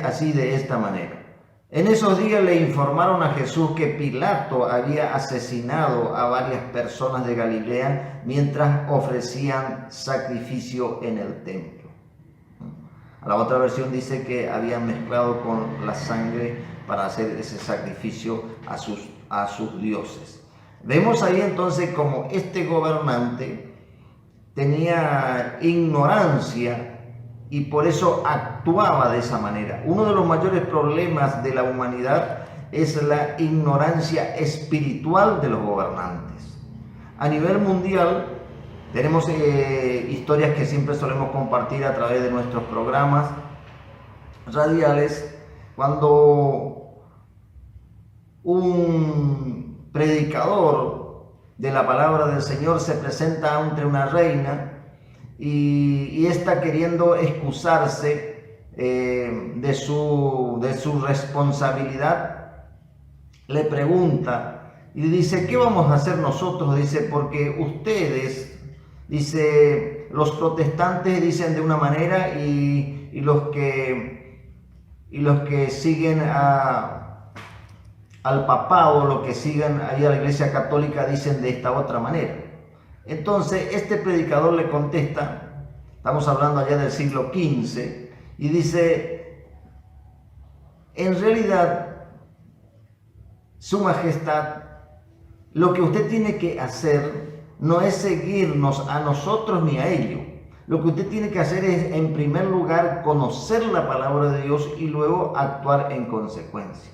así de esta manera. En esos días le informaron a Jesús que Pilato había asesinado a varias personas de Galilea mientras ofrecían sacrificio en el templo. La otra versión dice que habían mezclado con la sangre para hacer ese sacrificio a sus dioses. Vemos ahí entonces como este gobernante tenía ignorancia y por eso actuaba de esa manera. Uno de los mayores problemas de la humanidad es la ignorancia espiritual de los gobernantes. A nivel mundial tenemos historias que siempre solemos compartir a través de nuestros programas radiales, cuando un predicador de la palabra del Señor se presenta ante una reina y esta, queriendo excusarse de su responsabilidad, le pregunta y dice: ¿qué vamos a hacer nosotros? Dice, porque ustedes, dice, los protestantes dicen de una manera y los que siguen al papado, los que siguen ahí a la Iglesia Católica, dicen de esta otra manera. Entonces este predicador le contesta, estamos hablando allá del siglo XV, y dice: en realidad, Su Majestad, lo que usted tiene que hacer no es seguirnos a nosotros ni a ellos. Lo que usted tiene que hacer es, en primer lugar, conocer la palabra de Dios y luego actuar en consecuencia.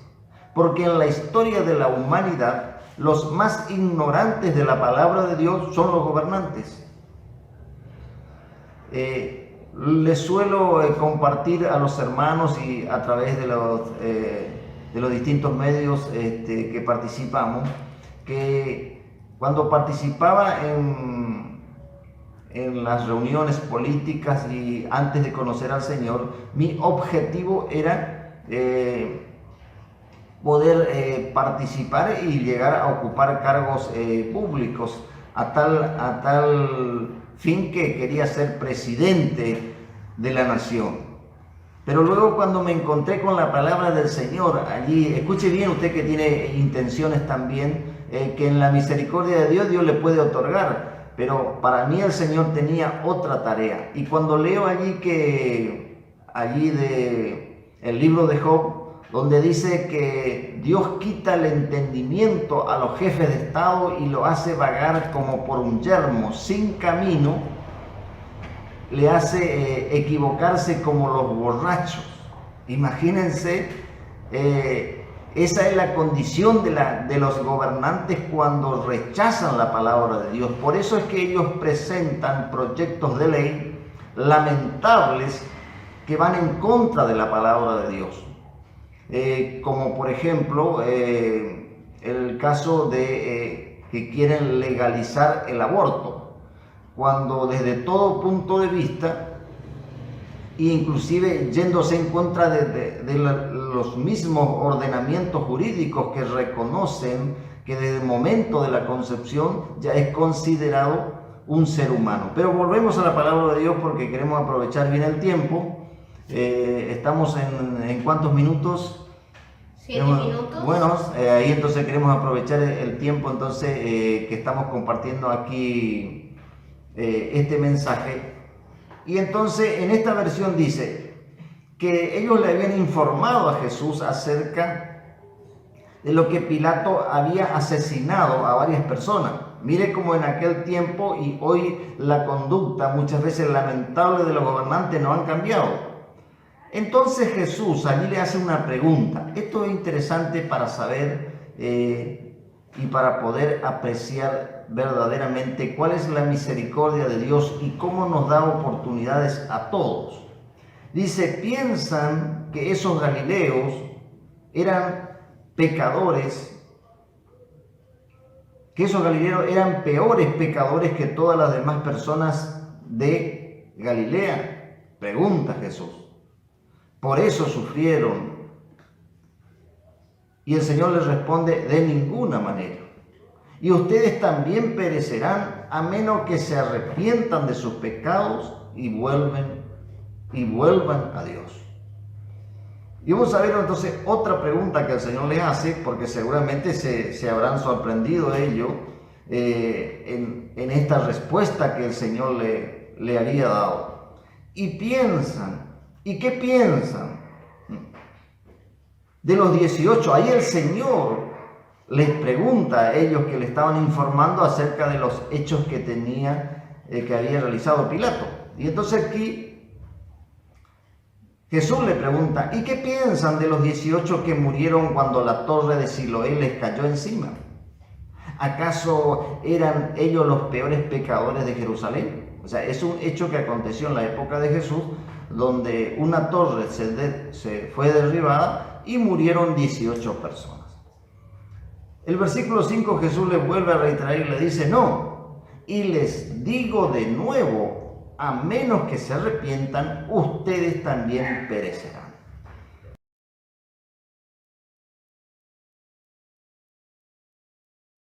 Porque en la historia de la humanidad, los más ignorantes de la palabra de Dios son los gobernantes. Les suelo compartir a los hermanos y a través de los distintos medios que participamos, que cuando participaba en las reuniones políticas y antes de conocer al Señor, mi objetivo era poder participar y llegar a ocupar cargos públicos, a tal fin que quería ser presidente de la nación. Pero luego, cuando me encontré con la palabra del Señor allí, escuche bien usted que tiene intenciones también, que en la misericordia de Dios le puede otorgar, pero para mí el Señor tenía otra tarea. Y cuando leo allí el libro de Job, donde dice que Dios quita el entendimiento a los jefes de Estado y lo hace vagar como por un yermo sin camino, le hace equivocarse como los borrachos. Imagínense, esa es la condición de los gobernantes cuando rechazan la palabra de Dios. Por eso es que ellos presentan proyectos de ley lamentables que van en contra de la palabra de Dios. Como por ejemplo el caso de que quieren legalizar el aborto, cuando desde todo punto de vista, inclusive yéndose en contra de los mismos ordenamientos jurídicos que reconocen que desde el momento de la concepción ya es considerado un ser humano. Pero volvemos a la palabra de Dios porque queremos aprovechar bien el tiempo. Estamos en ¿cuántos minutos? 7 minutos. Bueno, ahí entonces queremos aprovechar el tiempo entonces que estamos compartiendo aquí este mensaje. Y entonces en esta versión dice que ellos le habían informado a Jesús acerca de lo que Pilato había asesinado a varias personas. Mire cómo en aquel tiempo y hoy la conducta muchas veces lamentable de los gobernantes no han cambiado. Entonces Jesús allí le hace una pregunta. Esto es interesante para saber y para poder apreciar verdaderamente cuál es la misericordia de Dios y cómo nos da oportunidades a todos. Dice: piensan que esos galileos eran pecadores, que esos galileos eran peores pecadores que todas las demás personas de Galilea. Pregunta Jesús. Por eso sufrieron. Y el Señor les responde: de ninguna manera. Y ustedes también perecerán a menos que se arrepientan de sus pecados y vuelvan a Dios. Y vamos a ver entonces otra pregunta que el Señor les hace, porque seguramente se habrán sorprendido ellos en esta respuesta que el Señor le había dado. Y piensan, ¿y qué piensan? De los 18, ahí el Señor les pregunta a ellos que le estaban informando acerca de los hechos que que había realizado Pilato. Y entonces aquí Jesús le pregunta, ¿y qué piensan de los 18 que murieron cuando la torre de Siloé les cayó encima? ¿Acaso eran ellos los peores pecadores de Jerusalén? O sea, es un hecho que aconteció en la época de Jesús, donde una torre se fue derribada y murieron 18 personas. El versículo 5 Jesús les vuelve a reiterar y le dice, no, y les digo de nuevo, a menos que se arrepientan, ustedes también perecerán.